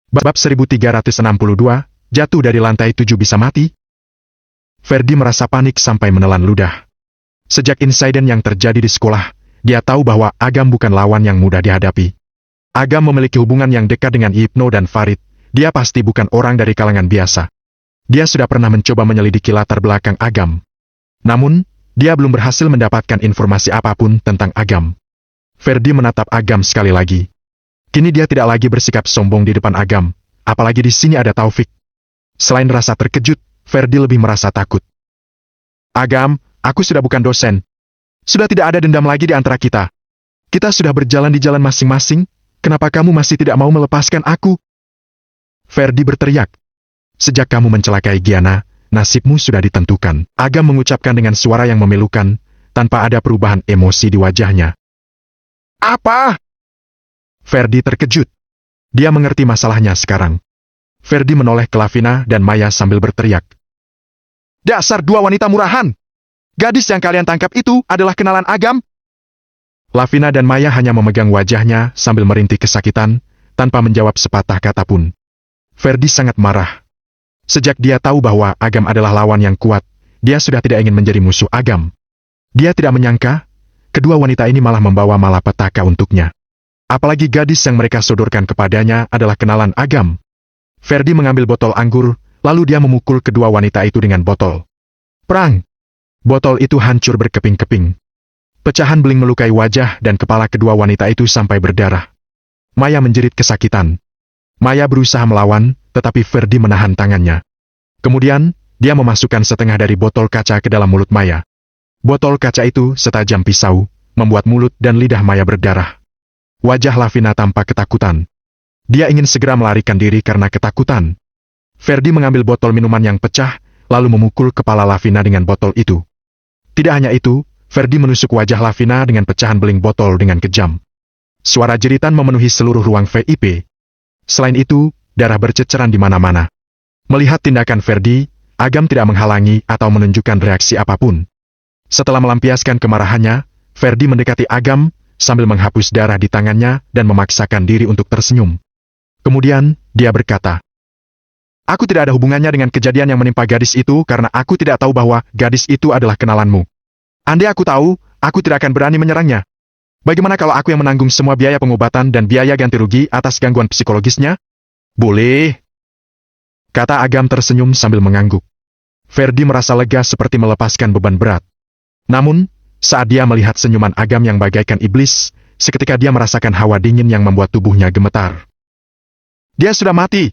Bab 1362, jatuh dari lantai 7 bisa mati? Ferdi merasa panik sampai menelan ludah. Sejak insiden yang terjadi di sekolah, dia tahu bahwa Agam bukan lawan yang mudah dihadapi. Agam memiliki hubungan yang dekat dengan Ibnu dan Farid, dia pasti bukan orang dari kalangan biasa. Dia sudah pernah mencoba menyelidiki latar belakang Agam. Namun, dia belum berhasil mendapatkan informasi apapun tentang Agam. Ferdi menatap Agam sekali lagi. Kini dia tidak lagi bersikap sombong di depan Agam, apalagi di sini ada Taufik. Selain rasa terkejut, Ferdi lebih merasa takut. Agam, aku sudah bukan dosen. Sudah tidak ada dendam lagi di antara kita. Kita sudah berjalan di jalan masing-masing, kenapa kamu masih tidak mau melepaskan aku? Ferdi berteriak. Sejak kamu mencelakai Giana, nasibmu sudah ditentukan. Agam mengucapkan dengan suara yang memilukan, tanpa ada perubahan emosi di wajahnya. Apa? Ferdi terkejut. Dia mengerti masalahnya sekarang. Ferdi menoleh ke Lavina dan Maya sambil berteriak. Dasar dua wanita murahan! Gadis yang kalian tangkap itu adalah kenalan Agam? Lavina dan Maya hanya memegang wajahnya sambil merintih kesakitan, tanpa menjawab sepatah kata pun. Ferdi sangat marah. Sejak dia tahu bahwa Agam adalah lawan yang kuat, dia sudah tidak ingin menjadi musuh Agam. Dia tidak menyangka, kedua wanita ini malah membawa malapetaka untuknya. Apalagi gadis yang mereka sodorkan kepadanya adalah kenalan Agam. Ferdi mengambil botol anggur, lalu dia memukul kedua wanita itu dengan botol. Prang! Botol itu hancur berkeping-keping. Pecahan beling melukai wajah dan kepala kedua wanita itu sampai berdarah. Maya menjerit kesakitan. Maya berusaha melawan, tetapi Ferdi menahan tangannya. Kemudian, dia memasukkan setengah dari botol kaca ke dalam mulut Maya. Botol kaca itu setajam pisau, membuat mulut dan lidah Maya berdarah. Wajah Lavina tampak ketakutan. Dia ingin segera melarikan diri karena ketakutan. Ferdi mengambil botol minuman yang pecah, lalu memukul kepala Lavina dengan botol itu. Tidak hanya itu, Ferdi menusuk wajah Lavina dengan pecahan beling botol dengan kejam. Suara jeritan memenuhi seluruh ruang VIP. Selain itu, darah berceceran di mana-mana. Melihat tindakan Ferdi, Agam tidak menghalangi atau menunjukkan reaksi apapun. Setelah melampiaskan kemarahannya, Ferdi mendekati Agam, sambil menghapus darah di tangannya dan memaksakan diri untuk tersenyum. Kemudian, dia berkata, Aku tidak ada hubungannya dengan kejadian yang menimpa gadis itu karena aku tidak tahu bahwa gadis itu adalah kenalanmu. Andai aku tahu, aku tidak akan berani menyerangnya. Bagaimana kalau aku yang menanggung semua biaya pengobatan dan biaya ganti rugi atas gangguan psikologisnya? Boleh. Kata Agam tersenyum sambil mengangguk. Ferdi merasa lega seperti melepaskan beban berat. Namun, saat dia melihat senyuman Agam yang bagaikan iblis, seketika dia merasakan hawa dingin yang membuat tubuhnya gemetar. Dia sudah mati.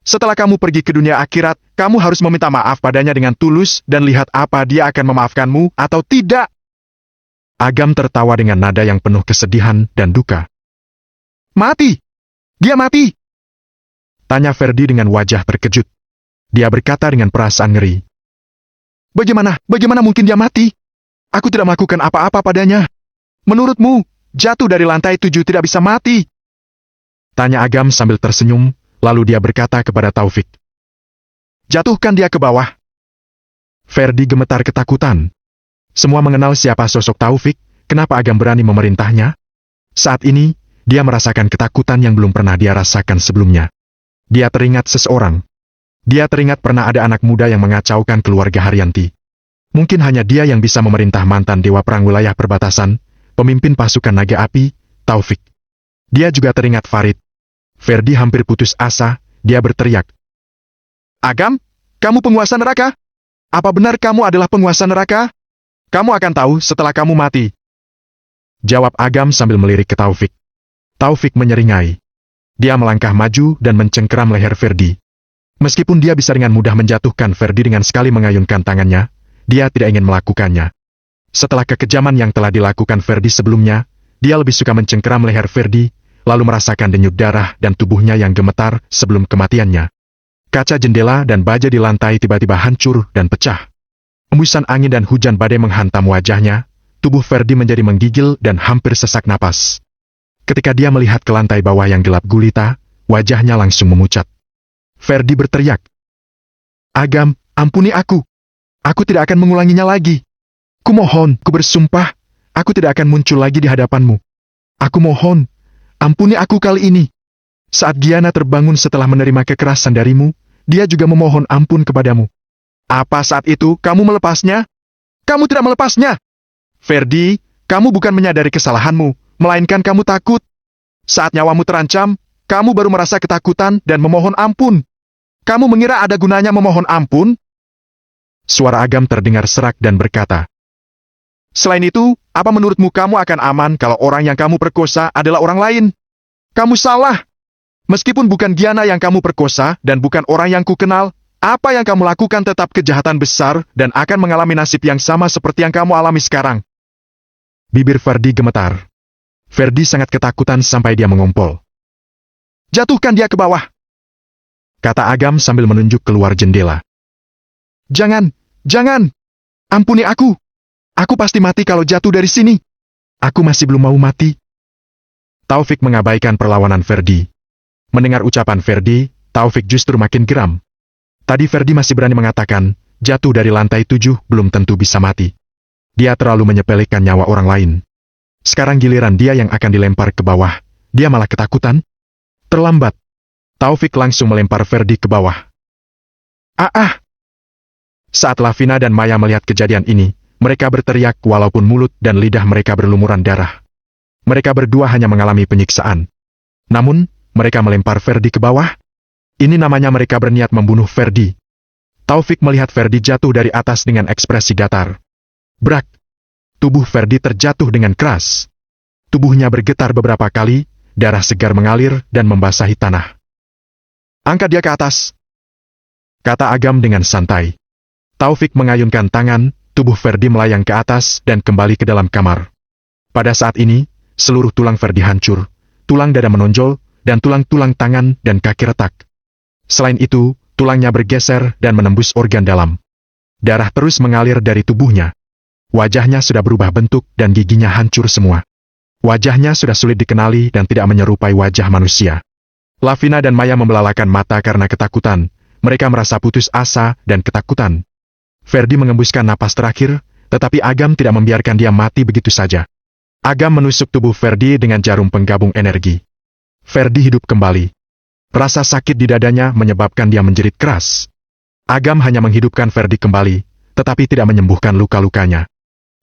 Setelah kamu pergi ke dunia akhirat, kamu harus meminta maaf padanya dengan tulus dan lihat apa dia akan memaafkanmu atau tidak. Agam tertawa dengan nada yang penuh kesedihan dan duka. Mati! Dia mati! Tanya Ferdi dengan wajah terkejut. Dia berkata dengan perasaan ngeri. Bagaimana mungkin dia mati? Aku tidak melakukan apa-apa padanya. Menurutmu, jatuh dari lantai 7 tidak bisa mati? Tanya Agam sambil tersenyum, lalu dia berkata kepada Taufik. Jatuhkan dia ke bawah. Ferdi gemetar ketakutan. Semua mengenal siapa sosok Taufik, kenapa Agam berani memerintahnya? Saat ini, dia merasakan ketakutan yang belum pernah dia rasakan sebelumnya. Dia teringat seseorang. Dia teringat pernah ada anak muda yang mengacaukan keluarga Haryanti. Mungkin hanya dia yang bisa memerintah mantan dewa perang wilayah perbatasan, pemimpin pasukan naga api, Taufik. Dia juga teringat Farid. Ferdi hampir putus asa, dia berteriak. Agam, kamu penguasa neraka? Apa benar kamu adalah penguasa neraka? Kamu akan tahu setelah kamu mati. Jawab Agam sambil melirik ke Taufik. Taufik menyeringai. Dia melangkah maju dan mencengkeram leher Ferdi. Meskipun dia bisa dengan mudah menjatuhkan Ferdi dengan sekali mengayunkan tangannya, dia tidak ingin melakukannya. Setelah kekejaman yang telah dilakukan Ferdi sebelumnya, dia lebih suka mencengkeram leher Ferdi, lalu merasakan denyut darah dan tubuhnya yang gemetar sebelum kematiannya. Kaca jendela dan baja di lantai tiba-tiba hancur dan pecah. Embusan angin dan hujan badai menghantam wajahnya, tubuh Ferdi menjadi menggigil dan hampir sesak napas. Ketika dia melihat ke lantai bawah yang gelap gulita, wajahnya langsung memucat. Ferdi berteriak. Agam, ampuni aku. Aku tidak akan mengulanginya lagi. Kumohon, ku bersumpah, aku tidak akan muncul lagi di hadapanmu. Aku mohon, ampuni aku kali ini. Saat Giana terbangun setelah menerima kekerasan darimu, dia juga memohon ampun kepadamu. Apa saat itu kamu melepasnya? Kamu tidak melepasnya. Ferdi, kamu bukan menyadari kesalahanmu, melainkan kamu takut. Saat nyawamu terancam, kamu baru merasa ketakutan dan memohon ampun. Kamu mengira ada gunanya memohon ampun? Suara Agam terdengar serak dan berkata, selain itu, apa menurutmu kamu akan aman kalau orang yang kamu perkosa adalah orang lain? Kamu salah. Meskipun bukan Giana yang kamu perkosa dan bukan orang yang kukenal, apa yang kamu lakukan tetap kejahatan besar dan akan mengalami nasib yang sama seperti yang kamu alami sekarang. Bibir Ferdi gemetar. Ferdi sangat ketakutan sampai dia mengompol. Jatuhkan dia ke bawah, kata Agam sambil menunjuk keluar jendela. Jangan, jangan. Ampuni aku. Aku pasti mati kalau jatuh dari sini. Aku masih belum mau mati. Taufik mengabaikan perlawanan Ferdi. Mendengar ucapan Ferdi, Taufik justru makin geram. Tadi Ferdi masih berani mengatakan, jatuh dari lantai 7 belum tentu bisa mati. Dia terlalu menyepelekan nyawa orang lain. Sekarang giliran dia yang akan dilempar ke bawah. Dia malah ketakutan. Terlambat. Taufik langsung melempar Ferdi ke bawah. Saat Lavina dan Maya melihat kejadian ini, mereka berteriak walaupun mulut dan lidah mereka berlumuran darah. Mereka berdua hanya mengalami penyiksaan. Namun, mereka melempar Ferdi ke bawah. Ini namanya mereka berniat membunuh Ferdi. Taufik melihat Ferdi jatuh dari atas dengan ekspresi datar. Brak! Tubuh Ferdi terjatuh dengan keras. Tubuhnya bergetar beberapa kali, darah segar mengalir dan membasahi tanah. Angkat dia ke atas, kata Agam dengan santai. Taufik mengayunkan tangan, tubuh Ferdi melayang ke atas dan kembali ke dalam kamar. Pada saat ini, seluruh tulang Ferdi hancur, tulang dada menonjol, dan tulang-tulang tangan dan kaki retak. Selain itu, tulangnya bergeser dan menembus organ dalam. Darah terus mengalir dari tubuhnya. Wajahnya sudah berubah bentuk dan giginya hancur semua. Wajahnya sudah sulit dikenali dan tidak menyerupai wajah manusia. Lavina dan Maya membelalakan mata karena ketakutan. Mereka merasa putus asa dan ketakutan. Ferdi mengembuskan napas terakhir, tetapi Agam tidak membiarkan dia mati begitu saja. Agam menusuk tubuh Ferdi dengan jarum penggabung energi. Ferdi hidup kembali. Rasa sakit di dadanya menyebabkan dia menjerit keras. Agam hanya menghidupkan Ferdi kembali, tetapi tidak menyembuhkan luka-lukanya.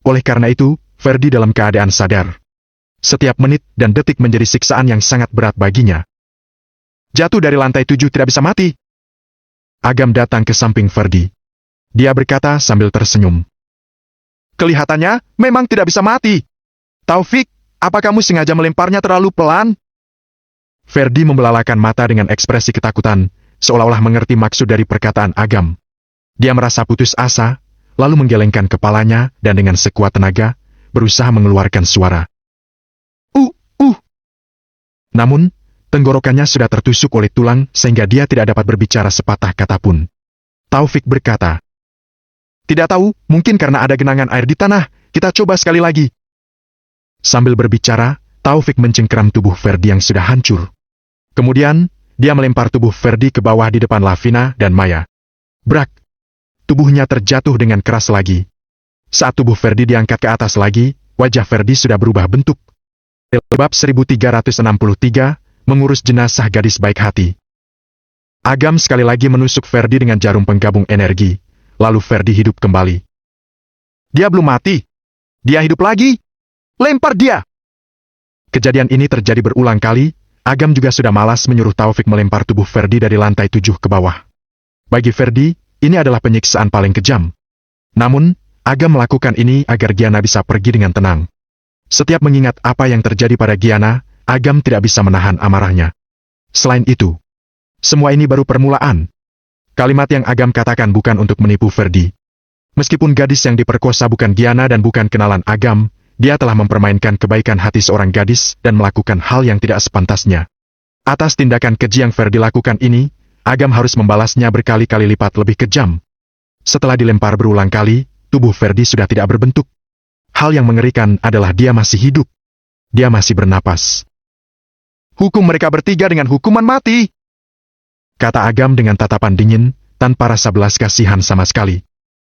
Oleh karena itu, Ferdi dalam keadaan sadar. Setiap menit dan detik menjadi siksaan yang sangat berat baginya. Jatuh dari lantai 7 tidak bisa mati. Agam datang ke samping Ferdi. Dia berkata sambil tersenyum. Kelihatannya memang tidak bisa mati. Taufik, apa kamu sengaja melemparnya terlalu pelan? Ferdi membelalakan mata dengan ekspresi ketakutan, seolah-olah mengerti maksud dari perkataan Agam. Dia merasa putus asa, lalu menggelengkan kepalanya dan dengan sekuat tenaga, berusaha mengeluarkan suara. Namun, tenggorokannya sudah tertusuk oleh tulang sehingga dia tidak dapat berbicara sepatah kata pun. Taufik berkata, tidak tahu, mungkin karena ada genangan air di tanah, kita coba sekali lagi. Sambil berbicara, Taufik mencengkeram tubuh Ferdi yang sudah hancur. Kemudian, dia melempar tubuh Ferdi ke bawah di depan Lavina dan Maya. Brak! Tubuhnya terjatuh dengan keras lagi. Saat tubuh Ferdi diangkat ke atas lagi, wajah Ferdi sudah berubah bentuk. Bab 1363, mengurus jenazah gadis baik hati. Agam sekali lagi menusuk Ferdi dengan jarum penggabung energi, lalu Ferdi hidup kembali. Dia belum mati. Dia hidup lagi. Lempar dia! Kejadian ini terjadi berulang kali. Agam juga sudah malas menyuruh Taufik melempar tubuh Ferdi dari lantai 7 ke bawah. Bagi Ferdi, ini adalah penyiksaan paling kejam. Namun, Agam melakukan ini agar Giana bisa pergi dengan tenang. Setiap mengingat apa yang terjadi pada Giana, Agam tidak bisa menahan amarahnya. Selain itu, semua ini baru permulaan. Kalimat yang Agam katakan bukan untuk menipu Ferdi. Meskipun gadis yang diperkosa bukan Giana dan bukan kenalan Agam, dia telah mempermainkan kebaikan hati seorang gadis dan melakukan hal yang tidak sepantasnya. Atas tindakan keji yang Ferdi lakukan ini, Agam harus membalasnya berkali-kali lipat lebih kejam. Setelah dilempar berulang kali, tubuh Ferdi sudah tidak berbentuk. Hal yang mengerikan adalah dia masih hidup. Dia masih bernapas. Hukum mereka bertiga dengan hukuman mati, kata Agam dengan tatapan dingin, tanpa rasa belas kasihan sama sekali.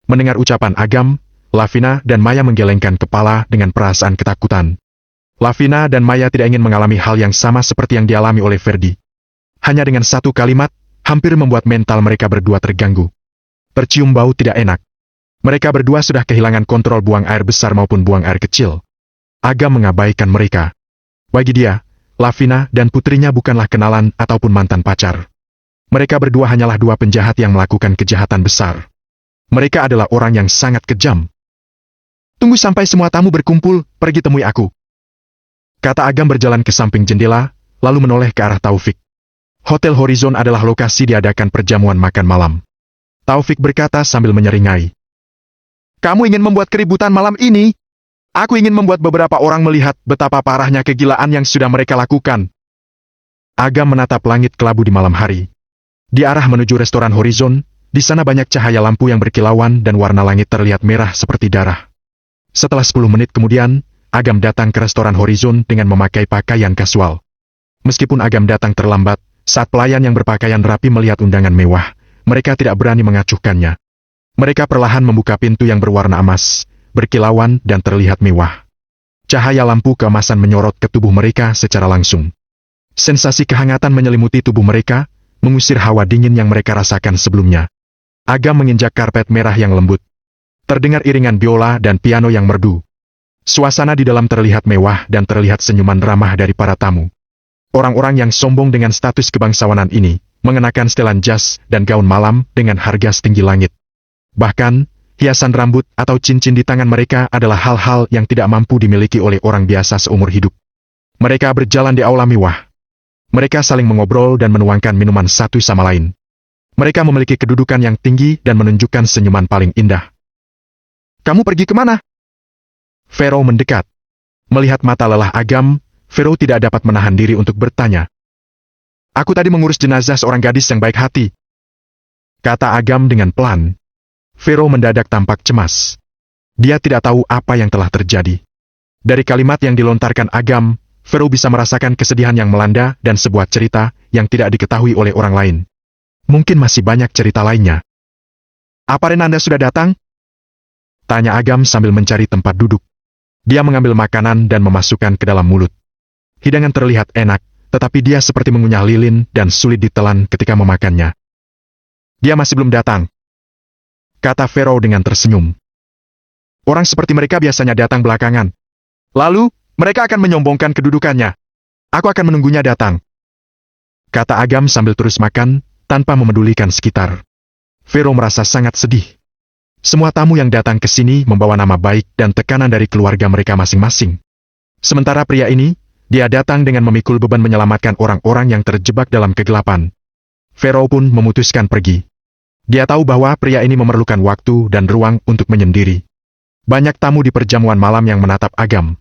Mendengar ucapan Agam, Lavina dan Maya menggelengkan kepala dengan perasaan ketakutan. Lavina dan Maya tidak ingin mengalami hal yang sama seperti yang dialami oleh Ferdi. Hanya dengan satu kalimat, hampir membuat mental mereka berdua terganggu. Tercium bau tidak enak. Mereka berdua sudah kehilangan kontrol buang air besar maupun buang air kecil. Agam mengabaikan mereka. Bagi dia, Lavina dan putrinya bukanlah kenalan ataupun mantan pacar. Mereka berdua hanyalah dua penjahat yang melakukan kejahatan besar. Mereka adalah orang yang sangat kejam. Tunggu sampai semua tamu berkumpul, pergi temui aku. Kata Agam berjalan ke samping jendela, lalu menoleh ke arah Taufik. Hotel Horizon adalah lokasi diadakan perjamuan makan malam. Taufik berkata sambil menyeringai. Kamu ingin membuat keributan malam ini? Aku ingin membuat beberapa orang melihat betapa parahnya kegilaan yang sudah mereka lakukan. Agam menatap langit kelabu di malam hari. Di arah menuju restoran Horizon, di sana banyak cahaya lampu yang berkilauan dan warna langit terlihat merah seperti darah. Setelah 10 menit kemudian, Agam datang ke restoran Horizon dengan memakai pakaian kasual. Meskipun Agam datang terlambat, saat pelayan yang berpakaian rapi melihat undangan mewah, mereka tidak berani mengacuhkannya. Mereka perlahan membuka pintu yang berwarna emas, berkilauan dan terlihat mewah. Cahaya lampu keemasan menyorot ke tubuh mereka secara langsung. Sensasi kehangatan menyelimuti tubuh mereka, mengusir hawa dingin yang mereka rasakan sebelumnya. Agam menginjak karpet merah yang lembut. Terdengar iringan biola dan piano yang merdu. Suasana di dalam terlihat mewah dan terlihat senyuman ramah dari para tamu. Orang-orang yang sombong dengan status kebangsawanan ini, mengenakan setelan jas dan gaun malam dengan harga setinggi langit. Bahkan, hiasan rambut atau cincin di tangan mereka adalah hal-hal yang tidak mampu dimiliki oleh orang biasa seumur hidup. Mereka berjalan di aula mewah. Mereka saling mengobrol dan menuangkan minuman satu sama lain. Mereka memiliki kedudukan yang tinggi dan menunjukkan senyuman paling indah. Kamu pergi kemana? Vero mendekat. Melihat mata lelah Agam, Vero tidak dapat menahan diri untuk bertanya. Aku tadi mengurus jenazah seorang gadis yang baik hati. Kata Agam dengan pelan. Vero mendadak tampak cemas. Dia tidak tahu apa yang telah terjadi. Dari kalimat yang dilontarkan Agam, Vero bisa merasakan kesedihan yang melanda dan sebuah cerita yang tidak diketahui oleh orang lain. Mungkin masih banyak cerita lainnya. Apa Renanda sudah datang? Tanya Agam sambil mencari tempat duduk. Dia mengambil makanan dan memasukkan ke dalam mulut. Hidangan terlihat enak, tetapi dia seperti mengunyah lilin dan sulit ditelan ketika memakannya. Dia masih belum datang. Kata Vero dengan tersenyum. Orang seperti mereka biasanya datang belakangan. Lalu, mereka akan menyombongkan kedudukannya. Aku akan menunggunya datang. Kata Agam sambil terus makan, tanpa memedulikan sekitar. Vero merasa sangat sedih. Semua tamu yang datang ke sini membawa nama baik dan tekanan dari keluarga mereka masing-masing. Sementara pria ini, dia datang dengan memikul beban menyelamatkan orang-orang yang terjebak dalam kegelapan. Vero pun memutuskan pergi. Dia tahu bahwa pria ini memerlukan waktu dan ruang untuk menyendiri. Banyak tamu di perjamuan malam yang menatap Agam.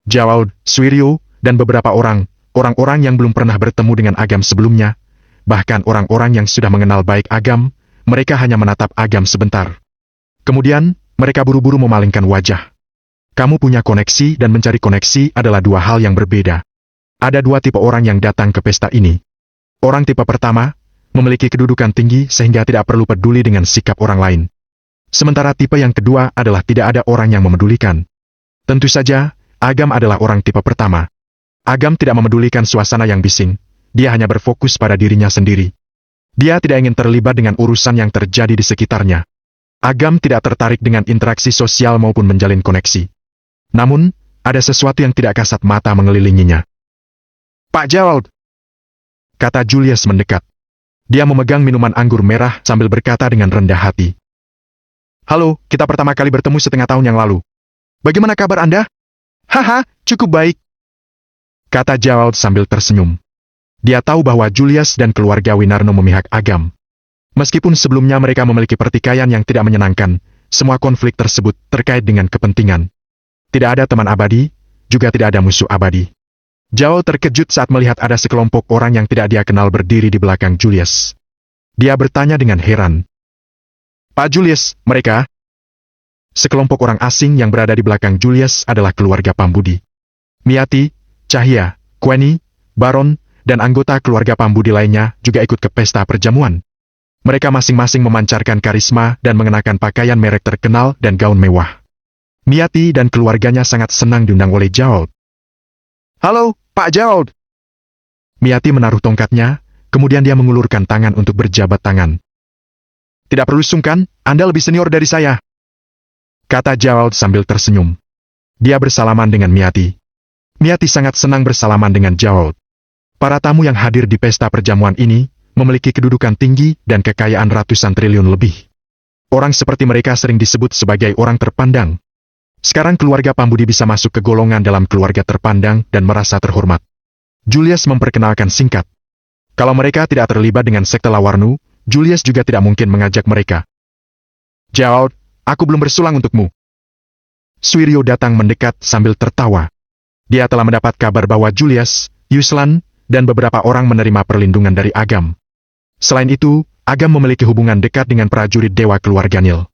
Jawad, Swiryo, dan beberapa orang-orang yang belum pernah bertemu dengan Agam sebelumnya, bahkan orang-orang yang sudah mengenal baik Agam, mereka hanya menatap Agam sebentar. Kemudian, mereka buru-buru memalingkan wajah. Kamu punya koneksi dan mencari koneksi adalah dua hal yang berbeda. Ada dua tipe orang yang datang ke pesta ini. Orang tipe pertama, memiliki kedudukan tinggi sehingga tidak perlu peduli dengan sikap orang lain. Sementara tipe yang kedua adalah tidak ada orang yang memedulikan. Tentu saja, Agam adalah orang tipe pertama. Agam tidak memedulikan suasana yang bising, dia hanya berfokus pada dirinya sendiri. Dia tidak ingin terlibat dengan urusan yang terjadi di sekitarnya. Agam tidak tertarik dengan interaksi sosial maupun menjalin koneksi. Namun, ada sesuatu yang tidak kasat mata mengelilinginya. Pak Jawad, kata Julius mendekat. Dia memegang minuman anggur merah sambil berkata dengan rendah hati. Halo, kita pertama kali bertemu setengah tahun yang lalu. Bagaimana kabar Anda? Haha, cukup baik. Kata Jawad sambil tersenyum. Dia tahu bahwa Julius dan keluarga Winarno memihak Agam. Meskipun sebelumnya mereka memiliki pertikaian yang tidak menyenangkan, semua konflik tersebut terkait dengan kepentingan. Tidak ada teman abadi, juga tidak ada musuh abadi. Jawad terkejut saat melihat ada sekelompok orang yang tidak dia kenal berdiri di belakang Julius. Dia bertanya dengan heran. Pak Julius, mereka? Sekelompok orang asing yang berada di belakang Julius adalah keluarga Pambudi. Miati, Cahya, Queni, Baron, dan anggota keluarga Pambudi lainnya juga ikut ke pesta perjamuan. Mereka masing-masing memancarkan karisma dan mengenakan pakaian merek terkenal dan gaun mewah. Miati dan keluarganya sangat senang diundang oleh Jawad. Halo, Pak Jawad. Miati menaruh tongkatnya, Kemudian dia mengulurkan tangan untuk berjabat tangan. Tidak perlu sungkan, Anda lebih senior dari saya, kata Gerald sambil tersenyum. Dia bersalaman dengan Miati. Miati sangat senang bersalaman dengan Gerald. Para tamu yang hadir di pesta perjamuan ini memiliki kedudukan tinggi dan kekayaan ratusan triliun lebih. Orang seperti mereka sering disebut sebagai orang terpandang. Sekarang keluarga Pambudi bisa masuk ke golongan dalam keluarga terpandang dan merasa terhormat. Julius memperkenalkan singkat. Kalau mereka tidak terlibat dengan sekte Lawarnu, Julius juga tidak mungkin mengajak mereka. Gerald, aku belum bersulang untukmu. Suiryo datang mendekat sambil tertawa. Dia telah mendapat kabar bahwa Julius, Yuslan, dan beberapa orang menerima perlindungan dari Agam. Selain itu, Agam memiliki hubungan dekat dengan prajurit Dewa Keluarga Nil.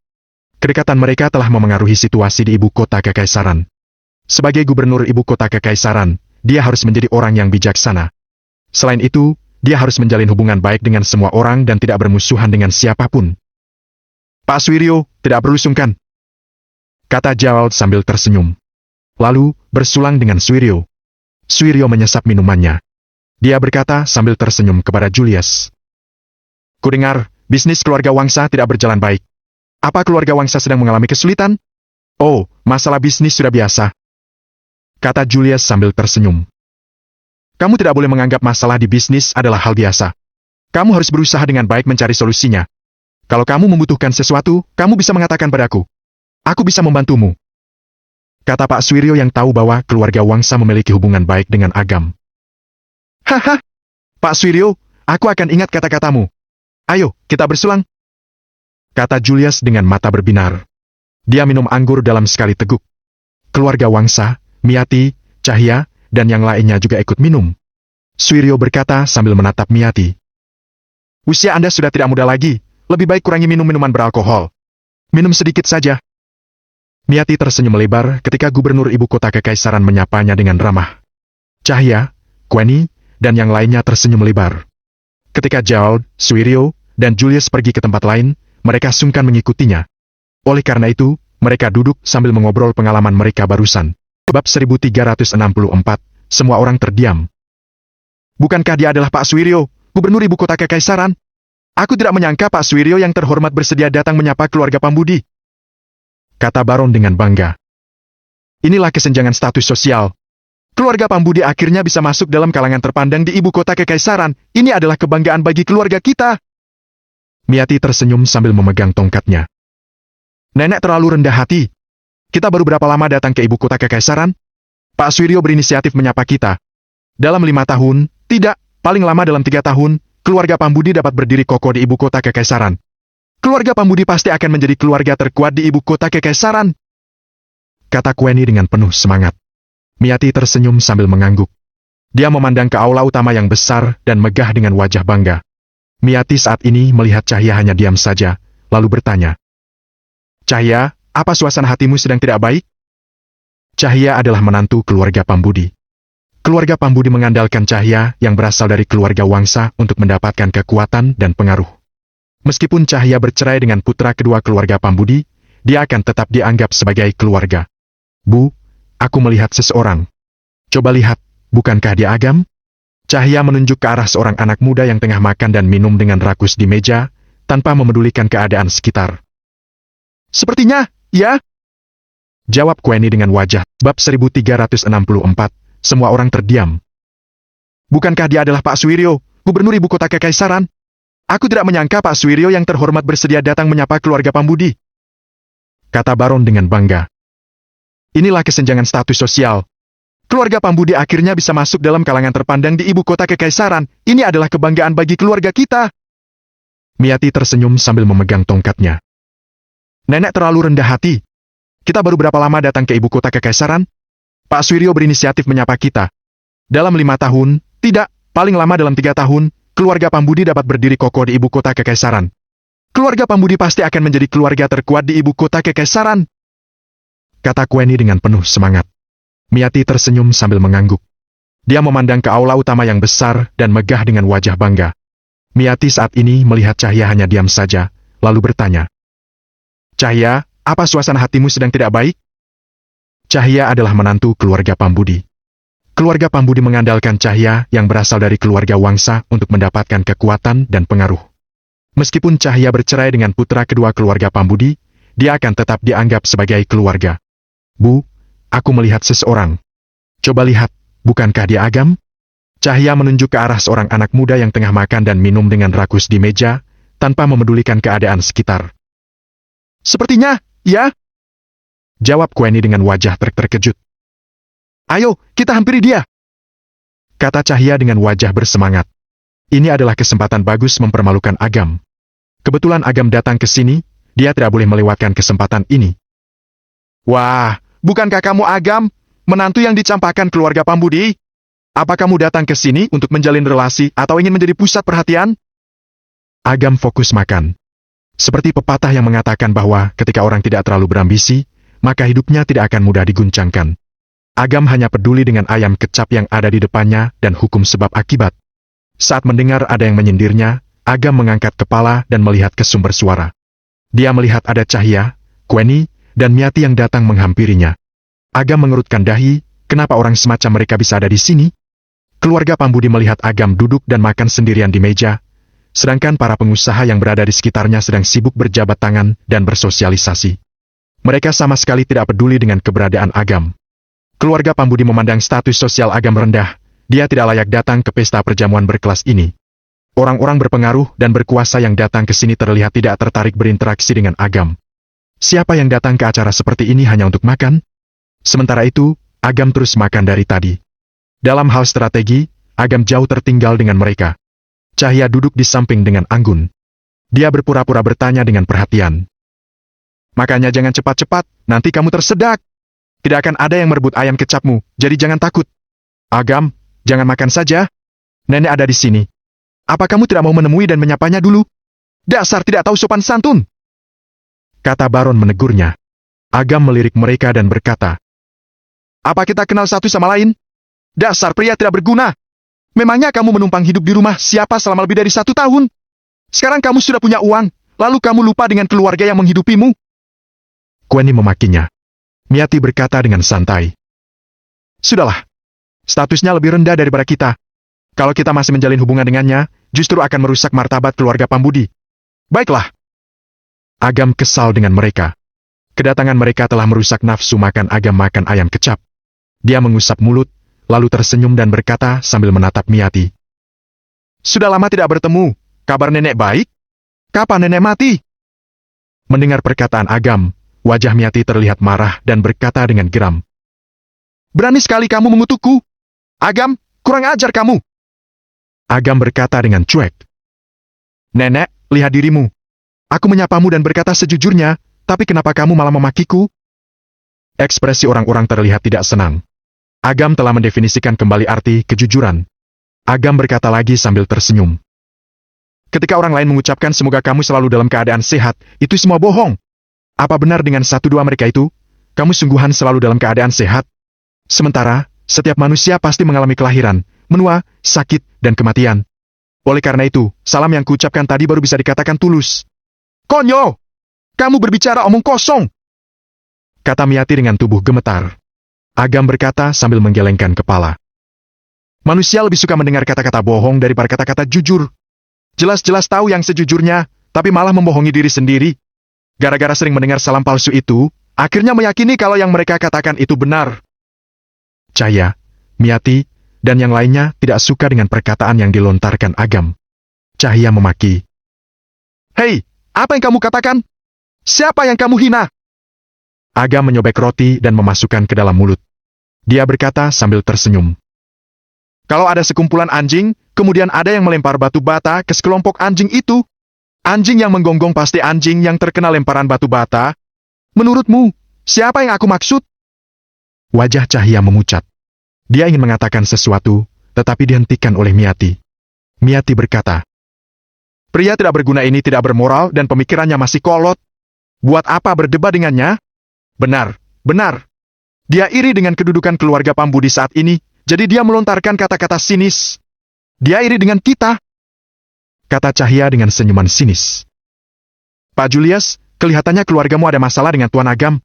Kedekatan mereka telah memengaruhi situasi di ibu kota Kekaisaran. Sebagai gubernur ibu kota Kekaisaran, dia harus menjadi orang yang bijaksana. Selain itu, dia harus menjalin hubungan baik dengan semua orang dan tidak bermusuhan dengan siapapun. Pak Suiryo, tidak perlu sungkan, kata Gerald sambil tersenyum. Lalu, bersulang dengan Suiryo. Suiryo menyesap minumannya. Dia berkata sambil tersenyum kepada Julius. Kudengar, bisnis keluarga Wangsa tidak berjalan baik. Apa keluarga Wangsa sedang mengalami kesulitan? Oh, masalah bisnis sudah biasa, kata Julius sambil tersenyum. Kamu tidak boleh menganggap masalah di bisnis adalah hal biasa. Kamu harus berusaha dengan baik mencari solusinya. Kalau kamu membutuhkan sesuatu, kamu bisa mengatakan padaku. Aku bisa membantumu, kata Pak Suiryo yang tahu bahwa keluarga Wangsa memiliki hubungan baik dengan Agam. Haha, Pak Suiryo, aku akan ingat kata-katamu. Ayo, kita bersulang, kata Julius dengan mata berbinar. Dia minum anggur dalam sekali teguk. Keluarga Wangsa, Miati, Cahya, dan yang lainnya juga ikut minum. Suiryo berkata sambil menatap Miati. Usia Anda sudah tidak muda lagi, lebih baik kurangi minum minuman beralkohol. Minum sedikit saja. Miati tersenyum lebar ketika gubernur ibu kota Kekaisaran menyapanya dengan ramah. Cahya, Queni, dan yang lainnya tersenyum lebar. Ketika Gerald, Suiryo, dan Julius pergi ke tempat lain, mereka sungkan mengikutinya. Oleh karena itu, mereka duduk sambil mengobrol pengalaman mereka barusan. Bab 1364, semua orang terdiam. Bukankah dia adalah Pak Suiryo, gubernur ibu kota Kekaisaran? Aku tidak menyangka Pak Suiryo yang terhormat bersedia datang menyapa keluarga Pambudi, kata Baron dengan bangga. Inilah kesenjangan status sosial. Keluarga Pambudi akhirnya bisa masuk dalam kalangan terpandang di ibu kota Kekaisaran. Ini adalah kebanggaan bagi keluarga kita. Miati tersenyum sambil memegang tongkatnya. Nenek terlalu rendah hati. Kita baru berapa lama datang ke ibu kota Kekaisaran? Pak Suiryo berinisiatif menyapa kita. Dalam 5 tahun, tidak, paling lama dalam 3 tahun, keluarga Pambudi dapat berdiri kokoh di ibu kota Kekaisaran. Keluarga Pambudi pasti akan menjadi keluarga terkuat di ibu kota Kekaisaran, kata Queni dengan penuh semangat. Miati tersenyum sambil mengangguk. Dia memandang ke aula utama yang besar dan megah dengan wajah bangga. Miati saat ini melihat Cahya hanya diam saja, lalu bertanya. Cahya, apa suasana hatimu sedang tidak baik? Cahya adalah menantu keluarga Pambudi. Keluarga Pambudi mengandalkan Cahya yang berasal dari keluarga Wangsa untuk mendapatkan kekuatan dan pengaruh. Meskipun Cahya bercerai dengan putra kedua keluarga Pambudi, dia akan tetap dianggap sebagai keluarga. Bu, aku melihat seseorang. Coba lihat, bukankah dia Agam? Cahya menunjuk ke arah seorang anak muda yang tengah makan dan minum dengan rakus di meja, tanpa memedulikan keadaan sekitar. Sepertinya, ya? Jawab Queni dengan wajah. Bab 1364, semua orang terdiam. Bukankah dia adalah Pak Suiryo, gubernur ibu kota Kekaisaran? Aku tidak menyangka Pak Suiryo yang terhormat bersedia datang menyapa keluarga Pambudi, kata Baron dengan bangga. Inilah kesenjangan status sosial. Keluarga Pambudi akhirnya bisa masuk dalam kalangan terpandang di ibu kota Kekaisaran. Ini adalah kebanggaan bagi keluarga kita. Miati tersenyum sambil memegang tongkatnya. Nenek terlalu rendah hati. Kita baru berapa lama datang ke ibu kota Kekaisaran? Pak Suiryo berinisiatif menyapa kita. Dalam 5 tahun, tidak, paling lama dalam 3 tahun, keluarga Pambudi dapat berdiri kokoh di ibu kota Kekaisaran. Keluarga Pambudi pasti akan menjadi keluarga terkuat di ibu kota Kekaisaran, kata Queni dengan penuh semangat. Miati tersenyum sambil mengangguk. Dia memandang ke aula utama yang besar dan megah dengan wajah bangga. Miati saat ini melihat Cahya hanya diam saja, lalu bertanya. Cahya, apa suasana hatimu sedang tidak baik? Cahya adalah menantu keluarga Pambudi. Keluarga Pambudi mengandalkan Cahya yang berasal dari keluarga Wangsa untuk mendapatkan kekuatan dan pengaruh. Meskipun Cahya bercerai dengan putra kedua keluarga Pambudi, dia akan tetap dianggap sebagai keluarga. Bu, aku melihat seseorang. Coba lihat, bukankah dia Agam? Cahya menunjuk ke arah seorang anak muda yang tengah makan dan minum dengan rakus di meja, tanpa memedulikan keadaan sekitar. Sepertinya, ya? Jawab Kweni dengan wajah terkejut. Ayo, kita hampiri dia, kata Cahya dengan wajah bersemangat. Ini adalah kesempatan bagus mempermalukan Agam. Kebetulan Agam datang ke sini, dia tidak boleh melewatkan kesempatan ini. Wah, bukankah kamu Agam, menantu yang dicampakkan keluarga Pambudi? Apa kamu datang ke sini untuk menjalin relasi atau ingin menjadi pusat perhatian? Agam fokus makan. Seperti pepatah yang mengatakan bahwa ketika orang tidak terlalu berambisi, maka hidupnya tidak akan mudah diguncangkan. Agam hanya peduli dengan ayam kecap yang ada di depannya dan hukum sebab akibat. Saat mendengar ada yang menyindirnya, Agam mengangkat kepala dan melihat ke sumber suara. Dia melihat ada Cahya, Kweni, dan Miati yang datang menghampirinya. Agam mengerutkan dahi, kenapa orang semacam mereka bisa ada di sini? Keluarga Pambudi melihat Agam duduk dan makan sendirian di meja, sedangkan para pengusaha yang berada di sekitarnya sedang sibuk berjabat tangan dan bersosialisasi. Mereka sama sekali tidak peduli dengan keberadaan Agam. Keluarga Pambudi memandang status sosial Agam rendah, dia tidak layak datang ke pesta perjamuan berkelas ini. Orang-orang berpengaruh dan berkuasa yang datang ke sini terlihat tidak tertarik berinteraksi dengan Agam. Siapa yang datang ke acara seperti ini hanya untuk makan? Sementara itu, Agam terus makan dari tadi. Dalam hal strategi, Agam jauh tertinggal dengan mereka. Cahya duduk di samping dengan anggun. Dia berpura-pura bertanya dengan perhatian. Makanya jangan cepat-cepat, nanti kamu tersedak. Tidak akan ada yang merebut ayam kecapmu, jadi jangan takut. Agam, jangan makan saja. Nenek ada di sini. Apa kamu tidak mau menemui dan menyapanya dulu? Dasar tidak tahu sopan santun, kata Baron menegurnya. Agam melirik mereka dan berkata, apa kita kenal satu sama lain? Dasar pria tidak berguna. Memangnya kamu menumpang hidup di rumah siapa selama lebih dari 1 tahun? Sekarang kamu sudah punya uang, lalu kamu lupa dengan keluarga yang menghidupimu. Kweni memakinya. Miati berkata dengan santai. Sudahlah. Statusnya lebih rendah daripada kita. Kalau kita masih menjalin hubungan dengannya, justru akan merusak martabat keluarga Pambudi. Baiklah. Agam kesal dengan mereka. Kedatangan mereka telah merusak nafsu makan Agam makan ayam kecap. Dia mengusap mulut, lalu tersenyum dan berkata sambil menatap Miati. Sudah lama tidak bertemu, kabar nenek baik? Kapan nenek mati? Mendengar perkataan Agam, wajah Miati terlihat marah dan berkata dengan geram. Berani sekali kamu mengutukku. Agam, kurang ajar kamu. Agam berkata dengan cuek. Nenek, lihat dirimu. Aku menyapamu dan berkata sejujurnya, tapi kenapa kamu malah memakiku? Ekspresi orang-orang terlihat tidak senang. Agam telah mendefinisikan kembali arti kejujuran. Agam berkata lagi sambil tersenyum. Ketika orang lain mengucapkan semoga kamu selalu dalam keadaan sehat, itu semua bohong. Apa benar dengan 1-2 mereka itu? Kamu sungguhan selalu dalam keadaan sehat? Sementara, setiap manusia pasti mengalami kelahiran, menua, sakit, dan kematian. Oleh karena itu, salam yang kuucapkan tadi baru bisa dikatakan tulus. Konyol! Kamu berbicara omong kosong! Kata Miati dengan tubuh gemetar. Agam berkata sambil menggelengkan kepala. Manusia lebih suka mendengar kata-kata bohong daripada kata-kata jujur. Jelas-jelas tahu yang sejujurnya, tapi malah membohongi diri sendiri. Gara-gara sering mendengar salam palsu itu, akhirnya meyakini kalau yang mereka katakan itu benar. Cahya, Miati, dan yang lainnya tidak suka dengan perkataan yang dilontarkan Agam. Cahya memaki. Hei, apa yang kamu katakan? Siapa yang kamu hina? Agam menyobek roti dan memasukkan ke dalam mulut. Dia berkata sambil tersenyum. Kalau ada sekumpulan anjing, kemudian ada yang melempar batu bata ke sekelompok anjing itu. Anjing yang menggonggong pasti anjing yang terkena lemparan batu bata. Menurutmu, siapa yang aku maksud? Wajah Cahya memucat. Dia ingin mengatakan sesuatu, tetapi dihentikan oleh Miati. Miati berkata, pria tidak berguna ini tidak bermoral dan pemikirannya masih kolot. Buat apa berdebat dengannya? Benar, benar. Dia iri dengan kedudukan keluarga Pambudi saat ini, jadi dia melontarkan kata-kata sinis. Dia iri dengan kita, kata Cahya dengan senyuman sinis. Pak Julius, kelihatannya keluargamu ada masalah dengan Tuan Agam.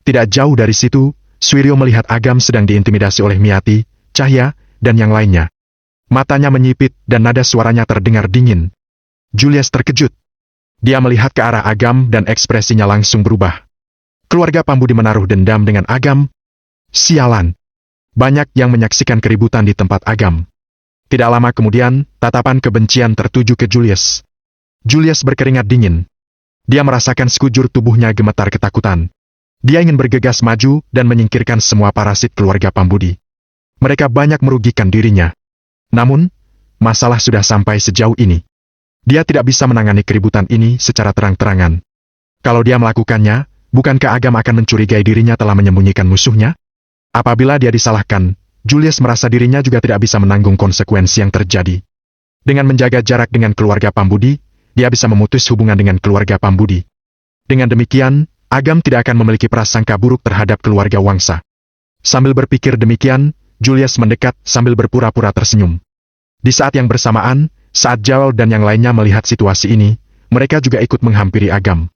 Tidak jauh dari situ, Suiryo melihat Agam sedang diintimidasi oleh Miati, Cahya, dan yang lainnya. Matanya menyipit dan nada suaranya terdengar dingin. Julius terkejut. Dia melihat ke arah Agam dan ekspresinya langsung berubah. Keluarga Pambudi menaruh dendam dengan Agam. Sialan. Banyak yang menyaksikan keributan di tempat Agam. Tidak lama kemudian, tatapan kebencian tertuju ke Julius. Julius berkeringat dingin. Dia merasakan sekujur tubuhnya gemetar ketakutan. Dia ingin bergegas maju dan menyingkirkan semua parasit keluarga Pambudi. Mereka banyak merugikan dirinya. Namun, masalah sudah sampai sejauh ini. Dia tidak bisa menangani keributan ini secara terang-terangan. Kalau dia melakukannya, bukankah Agam akan mencurigai dirinya telah menyembunyikan musuhnya? Apabila dia disalahkan, Julius merasa dirinya juga tidak bisa menanggung konsekuensi yang terjadi. Dengan menjaga jarak dengan keluarga Pambudi, dia bisa memutus hubungan dengan keluarga Pambudi. Dengan demikian, Agam tidak akan memiliki prasangka buruk terhadap keluarga Wangsa. Sambil berpikir demikian, Julius mendekat sambil berpura-pura tersenyum. Di saat yang bersamaan, saat Jawel dan yang lainnya melihat situasi ini, mereka juga ikut menghampiri Agam.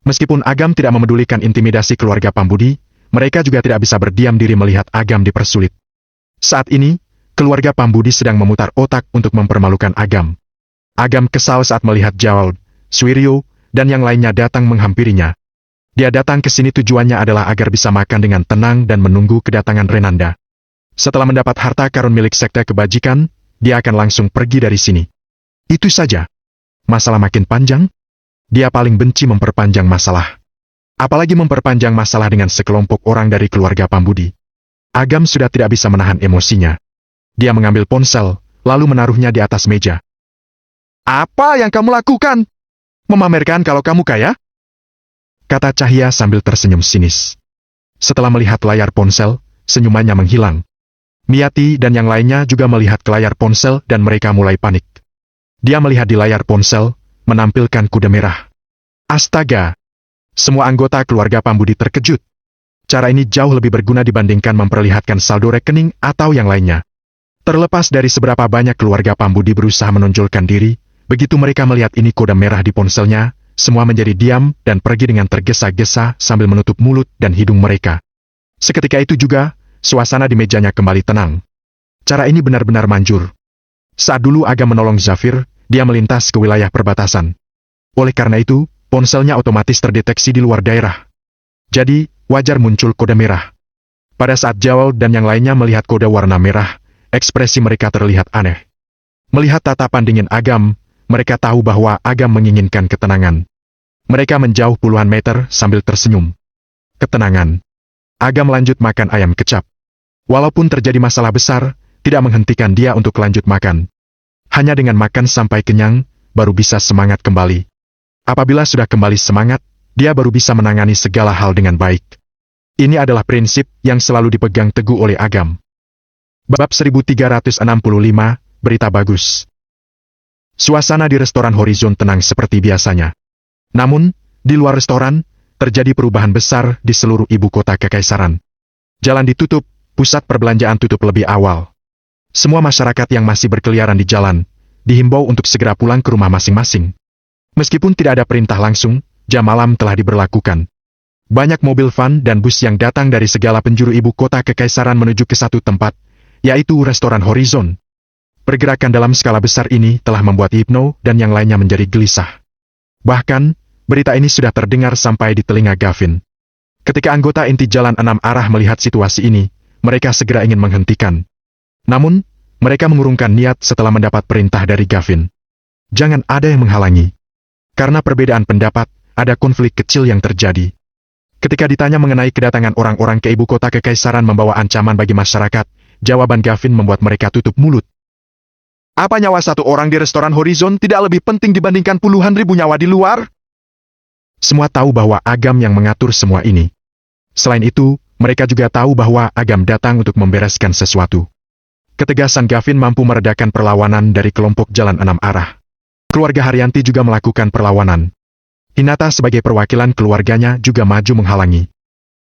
Meskipun Agam tidak memedulikan intimidasi keluarga Pambudi, mereka juga tidak bisa berdiam diri melihat Agam dipersulit. Saat ini, keluarga Pambudi sedang memutar otak untuk mempermalukan Agam. Agam kesal saat melihat Jawel, Suiryo, dan yang lainnya datang menghampirinya. Dia datang ke sini tujuannya adalah agar bisa makan dengan tenang dan menunggu kedatangan Renanda. Setelah mendapat harta karun milik sekte kebajikan, dia akan langsung pergi dari sini. Itu saja. Masalah makin panjang? Dia paling benci memperpanjang masalah. Apalagi memperpanjang masalah dengan sekelompok orang dari keluarga Pambudi. Agam sudah tidak bisa menahan emosinya. Dia mengambil ponsel, lalu menaruhnya di atas meja. Apa yang kamu lakukan? Memamerkan kalau kamu kaya? Kata Cahya sambil tersenyum sinis. Setelah melihat layar ponsel, senyumannya menghilang. Miati dan yang lainnya juga melihat ke layar ponsel dan mereka mulai panik. Dia melihat di layar ponsel, menampilkan kuda merah. Astaga! Semua anggota keluarga Pambudi terkejut. Cara ini jauh lebih berguna dibandingkan memperlihatkan saldo rekening atau yang lainnya. Terlepas dari seberapa banyak keluarga Pambudi berusaha menonjolkan diri, begitu mereka melihat ini kuda merah di ponselnya, semua menjadi diam dan pergi dengan tergesa-gesa sambil menutup mulut dan hidung mereka. Seketika itu juga, suasana di mejanya kembali tenang. Cara ini benar-benar manjur. Saat dulu Agam menolong Zafir, dia melintas ke wilayah perbatasan. Oleh karena itu, ponselnya otomatis terdeteksi di luar daerah. Jadi, wajar muncul kode merah. Pada saat Jawel dan yang lainnya melihat kode warna merah, ekspresi mereka terlihat aneh. Melihat tatapan dingin Agam, mereka tahu bahwa Agam menginginkan ketenangan. Mereka menjauh puluhan meter sambil tersenyum. Ketenangan. Agam lanjut makan ayam kecap. Walaupun terjadi masalah besar, tidak menghentikan dia untuk lanjut makan. Hanya dengan makan sampai kenyang, baru bisa semangat kembali. Apabila sudah kembali semangat, dia baru bisa menangani segala hal dengan baik. Ini adalah prinsip yang selalu dipegang teguh oleh Agam. Bab 1365, Berita Bagus. Suasana di restoran Horizon tenang seperti biasanya. Namun, di luar restoran, terjadi perubahan besar di seluruh ibu kota kekaisaran. Jalan ditutup, pusat perbelanjaan tutup lebih awal. Semua masyarakat yang masih berkeliaran di jalan, dihimbau untuk segera pulang ke rumah masing-masing. Meskipun tidak ada perintah langsung, jam malam telah diberlakukan. Banyak mobil van dan bus yang datang dari segala penjuru ibu kota kekaisaran menuju ke satu tempat, yaitu restoran Horizon. Pergerakan dalam skala besar ini telah membuat Hypno dan yang lainnya menjadi gelisah. Bahkan, berita ini sudah terdengar sampai di telinga Gavin. Ketika anggota inti Jalan 6 Arah melihat situasi ini, mereka segera ingin menghentikan. Namun, mereka mengurungkan niat setelah mendapat perintah dari Gavin. Jangan ada yang menghalangi. Karena perbedaan pendapat, ada konflik kecil yang terjadi. Ketika ditanya mengenai kedatangan orang-orang ke ibu kota kekaisaran membawa ancaman bagi masyarakat, jawaban Gavin membuat mereka tutup mulut. Apa nyawa satu orang di restoran Horizon tidak lebih penting dibandingkan puluhan ribu nyawa di luar? Semua tahu bahwa Agam yang mengatur semua ini. Selain itu, mereka juga tahu bahwa Agam datang untuk membereskan sesuatu. Ketegasan Gavin mampu meredakan perlawanan dari kelompok Jalan 6 Arah. Keluarga Haryanti juga melakukan perlawanan. Hinata sebagai perwakilan keluarganya juga maju menghalangi.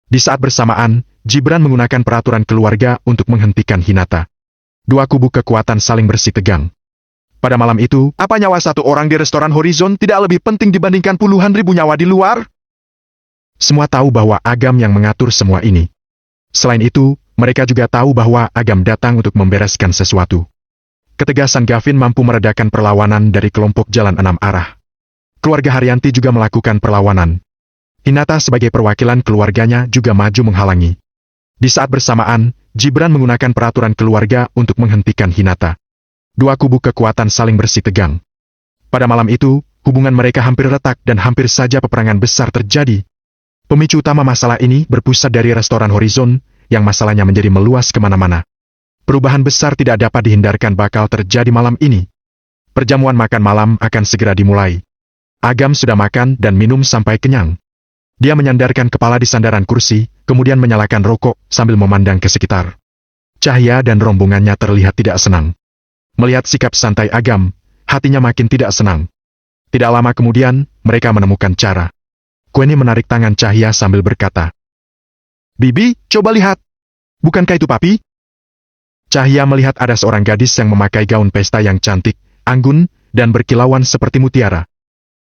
Di saat bersamaan, Gibran menggunakan peraturan keluarga untuk menghentikan Hinata. Dua kubu kekuatan saling bersitegang. Pada malam itu, apa nyawa satu orang di restoran Horizon tidak lebih penting dibandingkan puluhan ribu nyawa di luar? Semua tahu bahwa Agam yang mengatur semua ini. Selain itu, mereka juga tahu bahwa Agam datang untuk membereskan sesuatu. Ketegasan Gavin mampu meredakan perlawanan dari kelompok Jalan 6 Arah. Keluarga Haryanti juga melakukan perlawanan. Hinata sebagai perwakilan keluarganya juga maju menghalangi. Di saat bersamaan, Gibran menggunakan peraturan keluarga untuk menghentikan Hinata. Dua kubu kekuatan saling bersitegang. Pada malam itu, hubungan mereka hampir retak dan hampir saja peperangan besar terjadi. Pemicu utama masalah ini berpusat dari restoran Horizon, yang masalahnya menjadi meluas kemana-mana. Perubahan besar tidak dapat dihindarkan bakal terjadi malam ini. Perjamuan makan malam akan segera dimulai. Agam sudah makan dan minum sampai kenyang. Dia menyandarkan kepala di sandaran kursi, kemudian menyalakan rokok sambil memandang ke sekitar. Cahya dan rombongannya terlihat tidak senang. Melihat sikap santai Agam, hatinya makin tidak senang. Tidak lama kemudian, mereka menemukan cara. Queenie menarik tangan Cahya sambil berkata, "Bibi, coba lihat. Bukankah itu papi?" Cahya melihat ada seorang gadis yang memakai gaun pesta yang cantik, anggun, dan berkilauan seperti mutiara.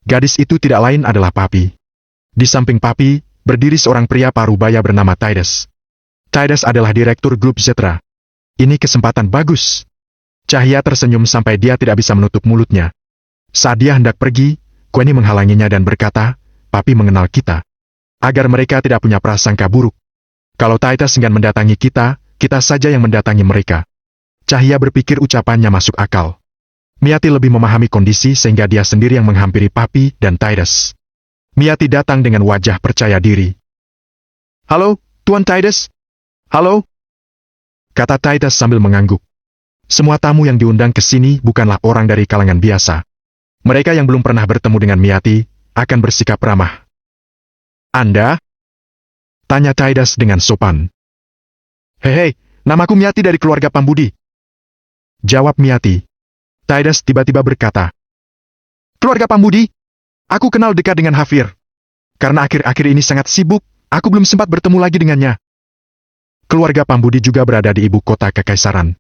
Gadis itu tidak lain adalah papi. Di samping papi, berdiri seorang pria parubaya bernama Tides. Tides adalah direktur grup Zetra. Ini kesempatan bagus. Cahya tersenyum sampai dia tidak bisa menutup mulutnya. Saat dia hendak pergi, Queenie menghalanginya dan berkata, "Papi mengenal kita. Agar mereka tidak punya prasangka buruk. Kalau Tides enggan mendatangi kita, kita saja yang mendatangi mereka." Cahya berpikir ucapannya masuk akal. Miati lebih memahami kondisi sehingga dia sendiri yang menghampiri papi dan Tides. Miati datang dengan wajah percaya diri. "Halo, Tuan Tides." "Halo," kata Tides sambil mengangguk. Semua tamu yang diundang ke sini bukanlah orang dari kalangan biasa. Mereka yang belum pernah bertemu dengan Miati akan bersikap ramah. "Anda?" tanya Tides dengan sopan. "Hei, namaku Miati dari keluarga Pambudi," jawab Miati. Tides tiba-tiba berkata, "Keluarga Pambudi? Aku kenal dekat dengan Hafir. Karena akhir-akhir ini sangat sibuk, aku belum sempat bertemu lagi dengannya." Keluarga Pambudi juga berada di ibu kota Kekaisaran.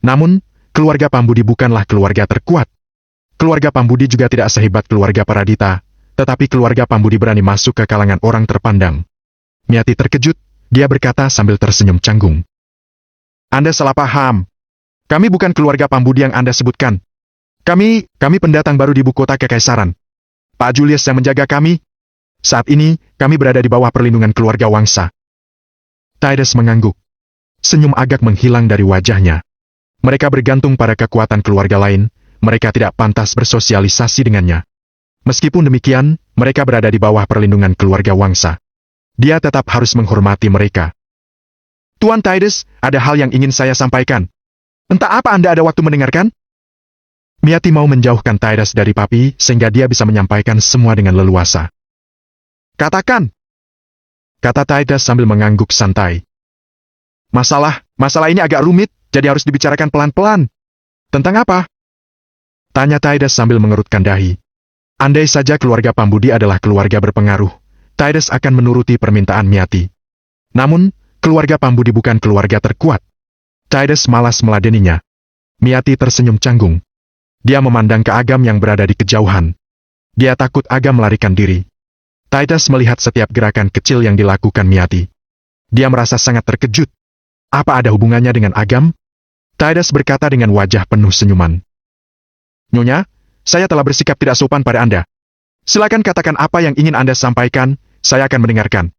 Namun, keluarga Pambudi bukanlah keluarga terkuat. Keluarga Pambudi juga tidak sehebat keluarga Paradita, tetapi keluarga Pambudi berani masuk ke kalangan orang terpandang. Miati terkejut, dia berkata sambil tersenyum canggung. "Anda salah paham. Kami bukan keluarga Pambudi yang Anda sebutkan. Kami pendatang baru di ibu kota Kekaisaran. Pak Julius yang menjaga kami. Saat ini, kami berada di bawah perlindungan keluarga Wangsa." Tides mengangguk. Senyum agak menghilang dari wajahnya. Mereka bergantung pada kekuatan keluarga lain, mereka tidak pantas bersosialisasi dengannya. Meskipun demikian, mereka berada di bawah perlindungan keluarga Wangsa. Dia tetap harus menghormati mereka. "Tuan Tides, ada hal yang ingin saya sampaikan. Entah apa Anda ada waktu mendengarkan?" Miati mau menjauhkan Tides dari papi sehingga dia bisa menyampaikan semua dengan leluasa. "Katakan," kata Tides sambil mengangguk santai. Masalah ini agak rumit, jadi harus dibicarakan pelan-pelan." "Tentang apa?" tanya Tides sambil mengerutkan dahi. Andai saja keluarga Pambudi adalah keluarga berpengaruh, Tides akan menuruti permintaan Miati. Namun, keluarga Pambudi bukan keluarga terkuat. Tides malas meladeninya. Miati tersenyum canggung. Dia memandang ke Agam yang berada di kejauhan. Dia takut Agam melarikan diri. Tides melihat setiap gerakan kecil yang dilakukan Miati. Dia merasa sangat terkejut. Apa ada hubungannya dengan Agam? Tides berkata dengan wajah penuh senyuman. "Nyonya, saya telah bersikap tidak sopan pada Anda. Silakan katakan apa yang ingin Anda sampaikan, saya akan mendengarkan."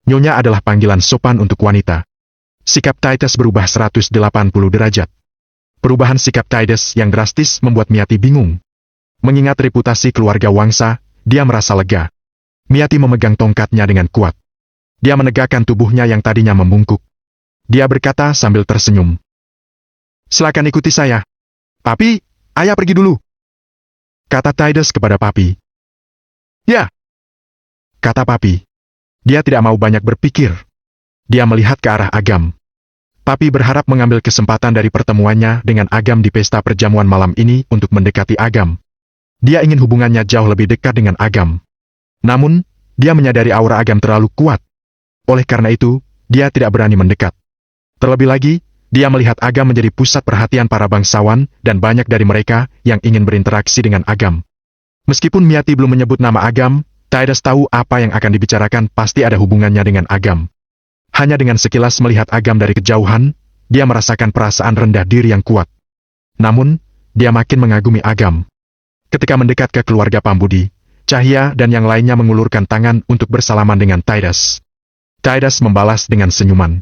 Nyonya adalah panggilan sopan untuk wanita. Sikap Tides berubah 180 derajat. Perubahan sikap Tides yang drastis membuat Miati bingung. Mengingat reputasi keluarga Wangsa, dia merasa lega. Miati memegang tongkatnya dengan kuat. Dia menegakkan tubuhnya yang tadinya membungkuk. Dia berkata sambil tersenyum. "Silakan ikuti saya. Papi, ayah pergi dulu," kata Tides kepada papi. "Ya," kata papi. Dia tidak mau banyak berpikir. Dia melihat ke arah Agam. Papi berharap mengambil kesempatan dari pertemuannya dengan Agam di pesta perjamuan malam ini untuk mendekati Agam. Dia ingin hubungannya jauh lebih dekat dengan Agam. Namun, dia menyadari aura Agam terlalu kuat. Oleh karena itu, dia tidak berani mendekat. Terlebih lagi, dia melihat Agam menjadi pusat perhatian para bangsawan dan banyak dari mereka yang ingin berinteraksi dengan Agam. Meskipun Miati belum menyebut nama Agam, Tides tahu apa yang akan dibicarakan pasti ada hubungannya dengan Agam. Hanya dengan sekilas melihat Agam dari kejauhan, dia merasakan perasaan rendah diri yang kuat. Namun, dia makin mengagumi Agam. Ketika mendekat ke keluarga Pambudi, Cahya dan yang lainnya mengulurkan tangan untuk bersalaman dengan Tides. Tides membalas dengan senyuman.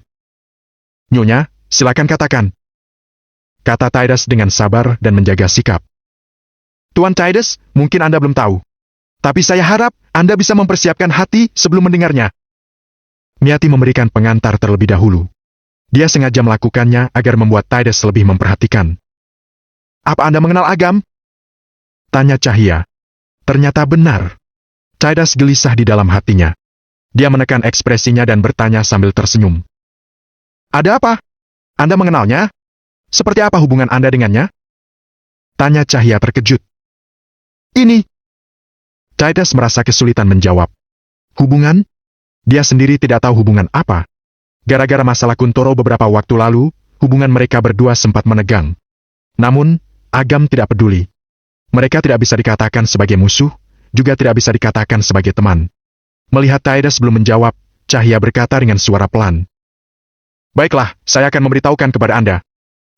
"Nyonya, silakan katakan," kata Tides dengan sabar dan menjaga sikap. "Tuan Tides, mungkin Anda belum tahu. Tapi saya harap Anda bisa mempersiapkan hati sebelum mendengarnya." Miati memberikan pengantar terlebih dahulu. Dia sengaja melakukannya agar membuat Tides lebih memperhatikan. "Apa Anda mengenal Agam?" tanya Cahya. Ternyata benar. Tides gelisah di dalam hatinya. Dia menekan ekspresinya dan bertanya sambil tersenyum. "Ada apa? Anda mengenalnya? Seperti apa hubungan Anda dengannya?" tanya Cahya terkejut. "Ini." Tides merasa kesulitan menjawab. Hubungan? Dia sendiri tidak tahu hubungan apa. Gara-gara masalah Kuntoro beberapa waktu lalu, hubungan mereka berdua sempat menegang. Namun, Agam tidak peduli. Mereka tidak bisa dikatakan sebagai musuh, juga tidak bisa dikatakan sebagai teman. Melihat Tides belum menjawab, Cahya berkata dengan suara pelan. "Baiklah, saya akan memberitahukan kepada Anda.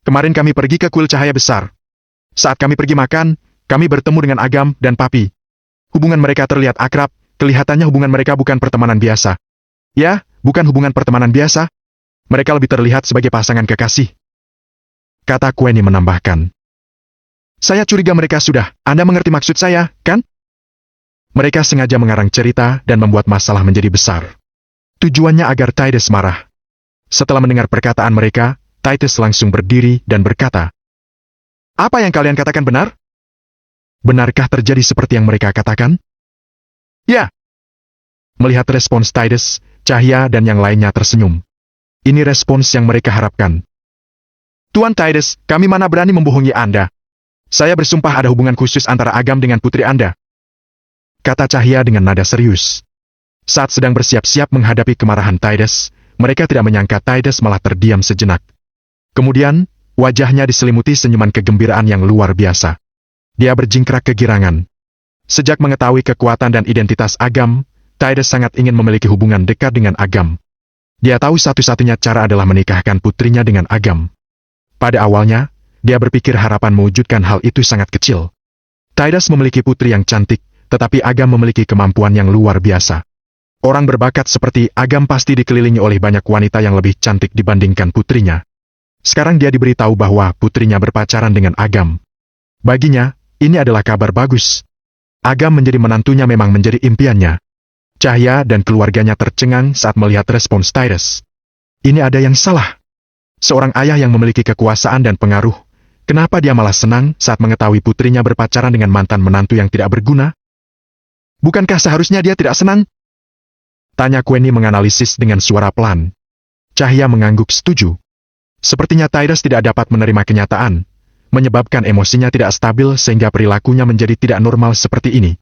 Kemarin kami pergi ke kuil cahaya besar. Saat kami pergi makan, kami bertemu dengan Agam dan Papi. Hubungan mereka terlihat akrab, kelihatannya hubungan mereka bukan pertemanan biasa. Ya, bukan hubungan pertemanan biasa. Mereka lebih terlihat sebagai pasangan kekasih," kata Kweni menambahkan. "Saya curiga mereka sudah, Anda mengerti maksud saya, kan?" Mereka sengaja mengarang cerita dan membuat masalah menjadi besar. Tujuannya agar Tides marah. Setelah mendengar perkataan mereka, Tides langsung berdiri dan berkata, "Apa yang kalian katakan benar? Benarkah terjadi seperti yang mereka katakan?" "Ya." Melihat respons Tides, Cahya dan yang lainnya tersenyum. Ini respons yang mereka harapkan. "Tuan Tides, kami mana berani membohongi Anda. Saya bersumpah ada hubungan khusus antara Agam dengan putri Anda," kata Cahya dengan nada serius. Saat sedang bersiap-siap menghadapi kemarahan Tides, mereka tidak menyangka Tides malah terdiam sejenak. Kemudian, wajahnya diselimuti senyuman kegembiraan yang luar biasa. Dia berjingkrak kegirangan. Sejak mengetahui kekuatan dan identitas Agam, Tides sangat ingin memiliki hubungan dekat dengan Agam. Dia tahu satu-satunya cara adalah menikahkan putrinya dengan Agam. Pada awalnya, dia berpikir harapan mewujudkan hal itu sangat kecil. Tides memiliki putri yang cantik, tetapi Agam memiliki kemampuan yang luar biasa. Orang berbakat seperti Agam pasti dikelilingi oleh banyak wanita yang lebih cantik dibandingkan putrinya. Sekarang dia diberitahu bahwa putrinya berpacaran dengan Agam. Baginya, ini adalah kabar bagus. Agam menjadi menantunya memang menjadi impiannya. Cahya dan keluarganya tercengang saat melihat respons Tides. Ini ada yang salah. Seorang ayah yang memiliki kekuasaan dan pengaruh, kenapa dia malah senang saat mengetahui putrinya berpacaran dengan mantan menantu yang tidak berguna? Bukankah seharusnya dia tidak senang? Tanya Kweni menganalisis dengan suara pelan. Cahya mengangguk setuju. Sepertinya Tides tidak dapat menerima kenyataan, menyebabkan emosinya tidak stabil sehingga perilakunya menjadi tidak normal seperti ini.